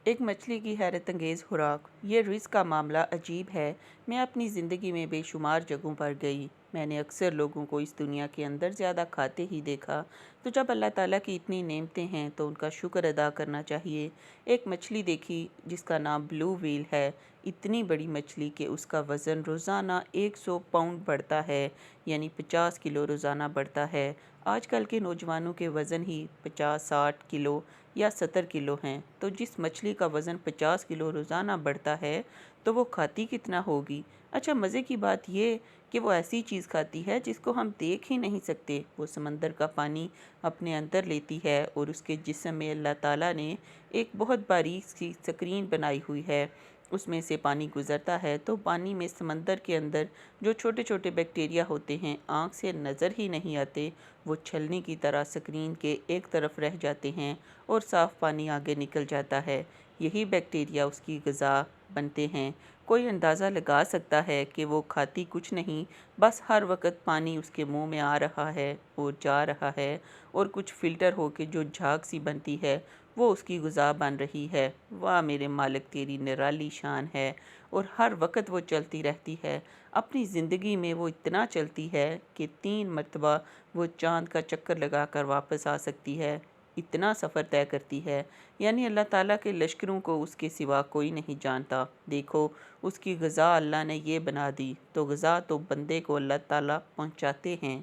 ایک مچھلی کی حیرت انگیز خوراک۔ یہ رزق کا معاملہ عجیب ہے۔ میں اپنی زندگی میں بے شمار جگہوں پر گئی۔ میں نے اکثر لوگوں کو اس دنیا کے اندر زیادہ کھاتے ہی دیکھا۔ تو جب اللہ تعالیٰ کی اتنی نعمتیں ہیں تو ان کا شکر ادا کرنا چاہیے۔ ایک مچھلی دیکھی جس کا نام بلو ویل ہے۔ اتنی بڑی مچھلی کہ اس کا وزن روزانہ 100 پاؤنڈ بڑھتا ہے، یعنی 50 کلو روزانہ بڑھتا ہے۔ آج کل کے نوجوانوں کے وزن ہی 50-60 کلو یا 70 کلو ہیں، تو جس مچھلی کا وزن 50 کلو روزانہ بڑھتا ہے تو وہ کھاتی کتنا ہوگی؟ اچھا، مزے کی بات یہ کہ وہ ایسی چیز کھاتی ہے جس کو ہم دیکھ ہی نہیں سکتے۔ وہ سمندر کا پانی اپنے اندر لیتی ہے اور اس کے جسم میں اللہ تعالیٰ نے ایک بہت باریک سی سکرین بنائی ہوئی ہے۔ اس میں سے پانی گزرتا ہے تو پانی میں سمندر کے اندر جو چھوٹے چھوٹے بیکٹیریا ہوتے ہیں، آنکھ سے نظر ہی نہیں آتے، وہ چھلنی کی طرح سکرین کے ایک طرف رہ جاتے ہیں اور صاف پانی آگے نکل جاتا ہے۔ یہی بیکٹیریا اس کی غذا بنتے ہیں۔ کوئی اندازہ لگا سکتا ہے کہ وہ کھاتی کچھ نہیں، بس ہر وقت پانی اس کے منہ میں آ رہا ہے اور جا رہا ہے، اور کچھ فلٹر ہو کے جو جھاگ سی بنتی ہے وہ اس کی غذا بن رہی ہے۔ واہ میرے مالک، تیری نرالی شان ہے! اور ہر وقت وہ چلتی رہتی ہے۔ اپنی زندگی میں وہ اتنا چلتی ہے کہ 3 مرتبہ وہ چاند کا چکر لگا کر واپس آ سکتی ہے۔ اتنا سفر طے کرتی ہے، یعنی اللہ تعالیٰ کے لشکروں کو اس کے سوا کوئی نہیں جانتا۔ دیکھو، اس کی غذا اللہ نے یہ بنا دی، تو غذا تو بندے کو اللہ تعالیٰ پہنچاتے ہیں۔